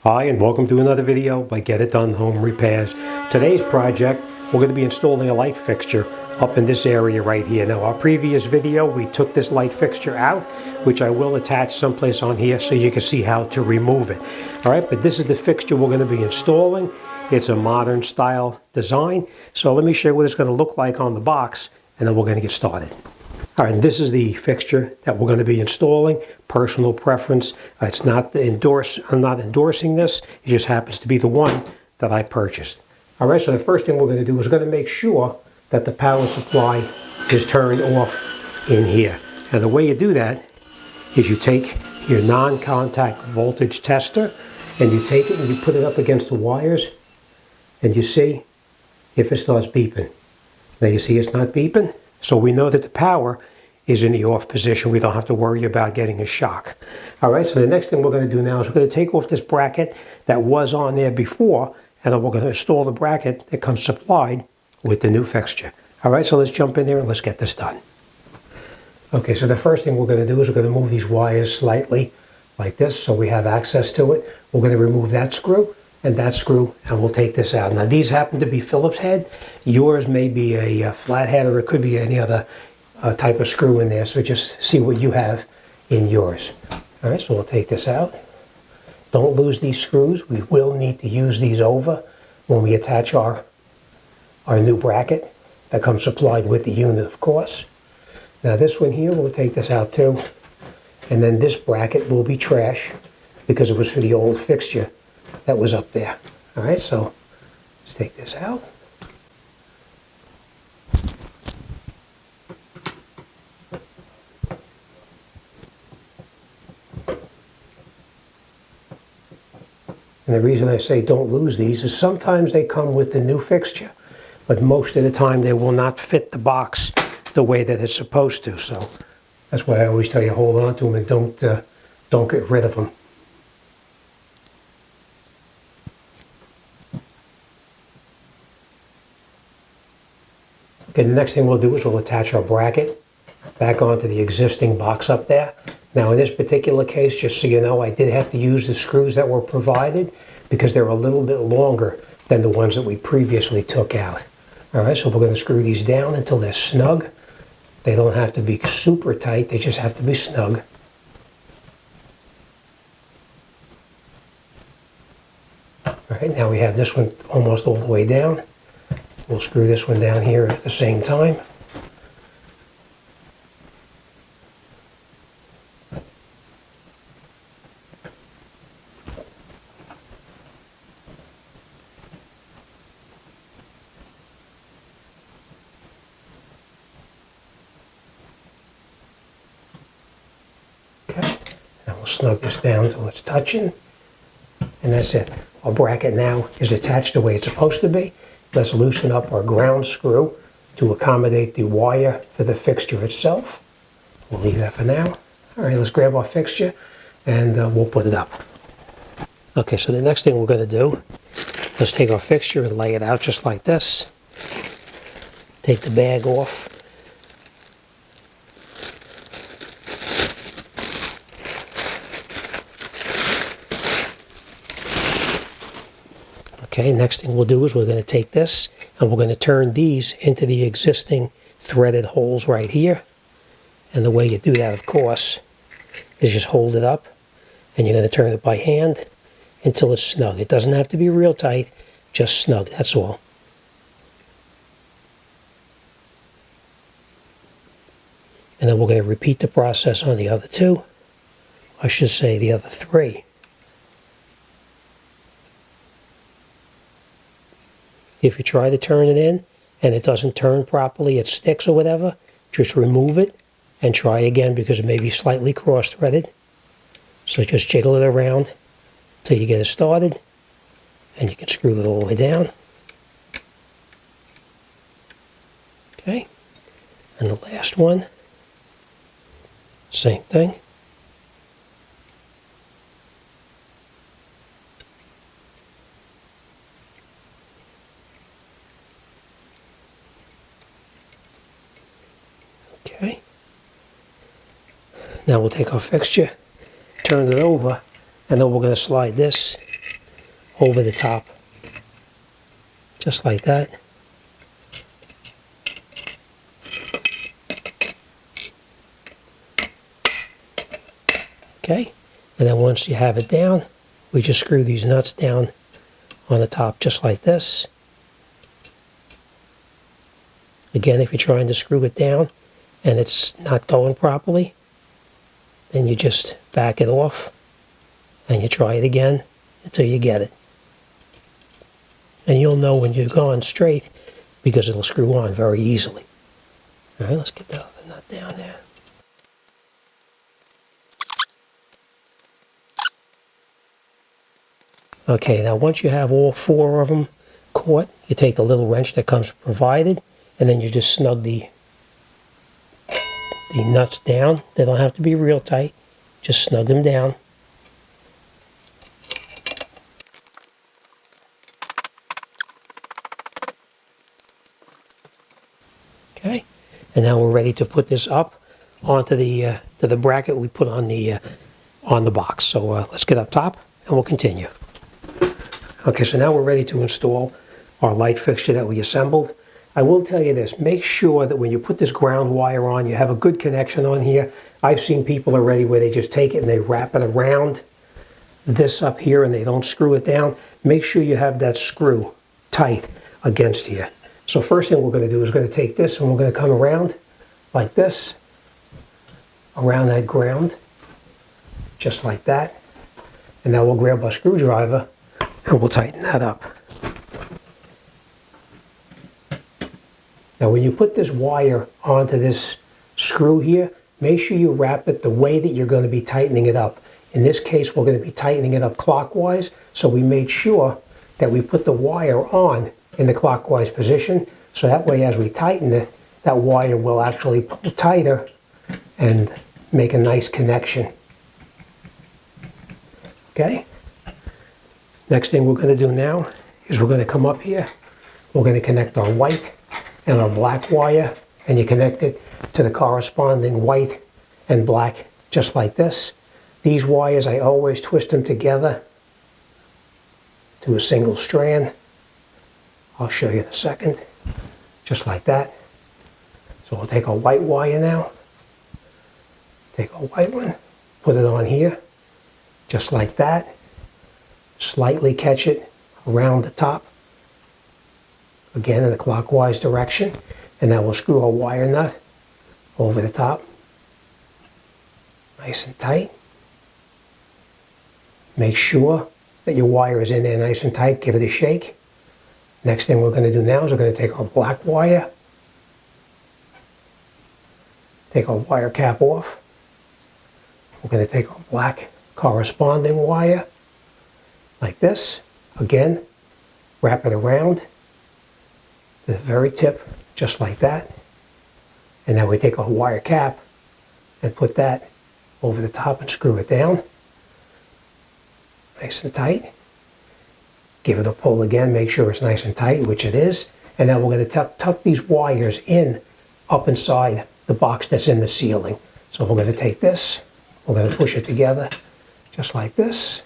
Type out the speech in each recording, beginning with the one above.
Hi, and welcome to another video by Get It Done Home Repairs. Today's project, we're going to be installing a light fixture up in this area right here. Now, our previous video, we took this light fixture out, which I will attach someplace on here so you can see how to remove it. All right, but this is the fixture we're going to be installing. It's a modern style design. So let me show you what it's going to look like on the box, and then we're going to get started. All right, this is the fixture that we're going to be installing. Personal preference. I'm not endorsing this. It just happens to be the one that I purchased. All right, so the first thing we're going to do is we're going to make sure that the power supply is turned off in here. And the way you do that is you take your non-contact voltage tester and you take it and you put it up against the wires and you see if it starts beeping. Now you see it's not beeping. So we know that the power is in the off position. We don't have to worry about getting a shock. All right, so the next thing we're going to do now is we're going to take off this bracket that was on there before, and then we're going to install the bracket that comes supplied with the new fixture. All right, so let's jump in there and let's get this done. Okay, so the first thing we're going to do is we're going to move these wires slightly like this so we have access to it. We're going to remove that screw and that screw, and we'll take this out. Now these happen to be Phillips head. Yours may be a flathead, or it could be any other type of screw in there, so just see what you have in yours. All right, so we'll take this out. Don't lose these screws. We will need to use these over when we attach our new bracket that comes supplied with the unit, of course. Now this one here, we'll take this out too, and then this bracket will be trash because it was for the old fixture that was up there. All right, so let's take this out. And the reason I say don't lose these is sometimes they come with the new fixture, but most of the time they will not fit the box the way that it's supposed to. So that's why I always tell you hold on to them and don't get rid of them. Okay, the next thing we'll do is we'll attach our bracket back onto the existing box up there. Now in this particular case, just so you know, I did have to use the screws that were provided because they're a little bit longer than the ones that we previously took out. All right, so we're going to screw these down until they're snug. They don't have to be super tight, they just have to be snug. All right, now we have this one almost all the way down. We'll screw this one down here at the same time. Okay, now we'll snug this down until it's touching. And that's it. Our bracket now is attached the way it's supposed to be. Let's loosen up our ground screw to accommodate the wire for the fixture itself. We'll leave that for now. All right, let's grab our fixture and we'll put it up. Okay, so the next thing we're going to do, let's take our fixture and lay it out just like this. Take the bag off. Okay, next thing we'll do is we're going to take this and we're going to turn these into the existing threaded holes right here. And the way you do that, of course, is just hold it up and you're going to turn it by hand until it's snug. It doesn't have to be real tight, just snug, that's all. And then we're going to repeat the process on the other two. I should say the other three. If you try to turn it in and it doesn't turn properly, it sticks or whatever, just remove it and try again because it may be slightly cross-threaded. So just jiggle it around till you get it started and you can screw it all the way down. Okay, and the last one, same thing. Okay. Now we'll take our fixture, turn it over, and then we're going to slide this over the top, just like that. Okay, and then once you have it down, we just screw these nuts down on the top just like this. Again, if you're trying to screw it down and it's not going properly, then you just back it off and you try it again until you get it. And you'll know when you're going straight because it'll screw on very easily. All right, let's get the other nut down there. Okay, now once you have all 4 of them caught, you take the little wrench that comes provided, and then you just snug the nuts down. They don't have to be real tight. Just snug them down. Okay, and now we're ready to put this up onto the to the bracket we put on the box. So let's get up top and we'll continue. Okay, so now we're ready to install our light fixture that we assembled. I will tell you this, make sure that when you put this ground wire on, you have a good connection on here. I've seen people already where they just take it and they wrap it around this up here and they don't screw it down. Make sure you have that screw tight against here. So first thing we're going to do is we're going to take this and we're going to come around like this, around that ground, just like that. And now we'll grab our screwdriver and we'll tighten that up. Now when you put this wire onto this screw here, make sure you wrap it the way that you're going to be tightening it up. In this case, we're going to be tightening it up clockwise, so we made sure that we put the wire on in the clockwise position, so that way as we tighten it, that wire will actually pull tighter and make a nice connection. Okay? Next thing we're going to do now is we're going to come up here, we're going to connect our white and our black wire, and you connect it to the corresponding white and black just like this. These wires, I always twist them together to a single strand. I'll show you in a second, just like that. So we'll take our white wire now, take our white one, put it on here, just like that. Slightly catch it around the top, again in the clockwise direction, and now we'll screw our wire nut over the top, nice and tight. Make sure that your wire is in there nice and tight, give it a shake. Next thing we're going to do now is we're going to take our black wire, take our wire cap off. We're going to take our black corresponding wire, like this. Again, wrap it around the very tip, just like that. And now we take our wire cap and put that over the top and screw it down. Nice and tight. Give it a pull again, make sure it's nice and tight, which it is. And now we're going to tuck these wires in up inside the box that's in the ceiling. So we're going to take this, we're going to push it together just like this.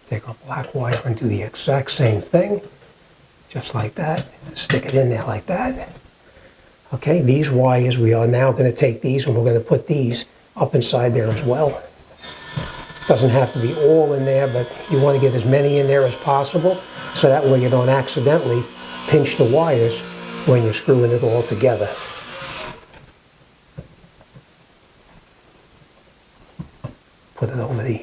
Take our black wire and do the exact same thing, just like that. Stick it in there like that. Okay, these wires, we are now going to take these and we're going to put these up inside there as well. Doesn't have to be all in there, but you want to get as many in there as possible, so that way you don't accidentally pinch the wires when you're screwing it all together. Put it over the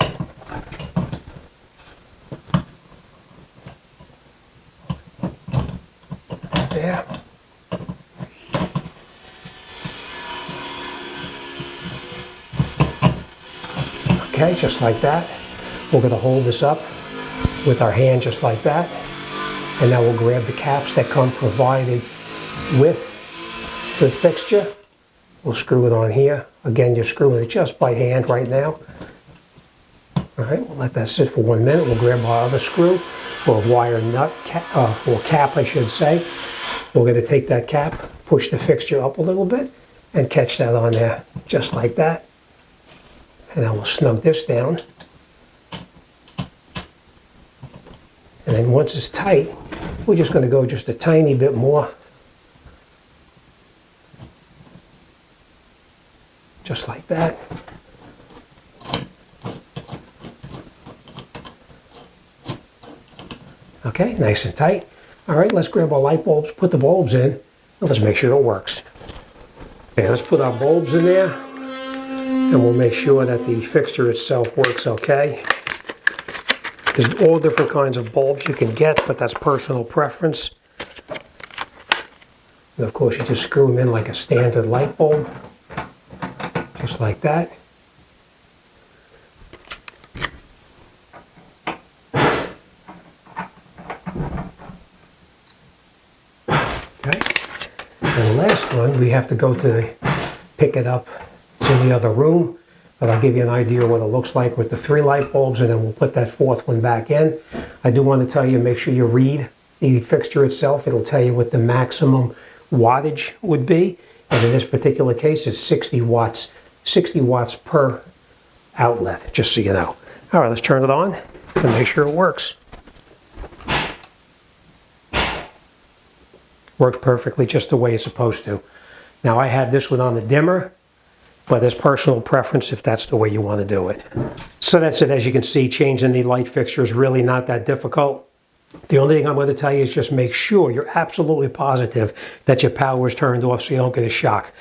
there. Okay, just like that. We're going to hold this up with our hand just like that. And now we'll grab the caps that come provided with the fixture. We'll screw it on here. Again, you're screwing it just by hand right now. All right, we'll let that sit for 1 minute. We'll grab our other screw, or wire nut, or cap I should say. We're going to take that cap, push the fixture up a little bit, and catch that on there, just like that. And then we'll snug this down. And then once it's tight, we're just going to go just a tiny bit more. Just like that. Okay, nice and tight. All right, let's grab our light bulbs, put the bulbs in, and let's make sure it works. Okay, let's put our bulbs in there, and we'll make sure that the fixture itself works okay. There's all different kinds of bulbs you can get, but that's personal preference. And of course, you just screw them in like a standard light bulb, just like that. Okay. And the last one, we have to go to pick it up. It's in the other room, but I'll give you an idea of what it looks like with the 3 light bulbs, and then we'll put that 4th one back in. I do want to tell you, make sure you read the fixture itself. It'll tell you what the maximum wattage would be, and in this particular case, it's 60 watts. 60 watts per outlet, just so you know. All right, let's turn it on and make sure it works. Works perfectly just the way it's supposed to. Now I have this one on the dimmer, but it's personal preference if that's the way you want to do it. So that's it. As you can see, changing the light fixture is really not that difficult. The only thing I'm going to tell you is just make sure you're absolutely positive that your power is turned off so you don't get a shock.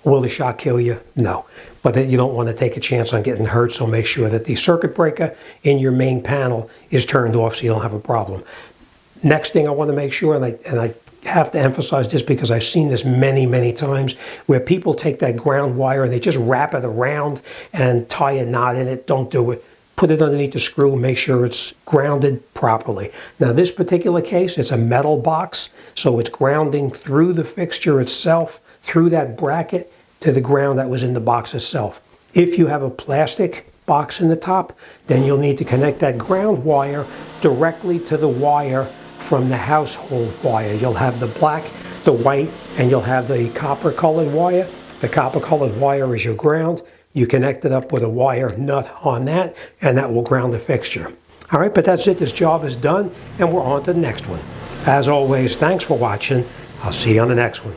Will the shock kill you? No. But you don't want to take a chance on getting hurt, so make sure that the circuit breaker in your main panel is turned off so you don't have a problem. Next thing I want to make sure, and I have to emphasize this because I've seen this many, many times, where people take that ground wire and they just wrap it around and tie a knot in it. Don't do it. Put it underneath the screw and make sure it's grounded properly. Now this particular case, it's a metal box, so it's grounding through the fixture itself, through that bracket to the ground that was in the box itself. If you have a plastic box in the top, then you'll need to connect that ground wire directly to the wire from the household wire. You'll have the black, the white, and you'll have the copper colored wire. The copper colored wire is your ground. You connect it up with a wire nut on that, and that will ground the fixture. All right, but that's it. This job is done, and we're on to the next one. As always, thanks for watching. I'll see you on the next one.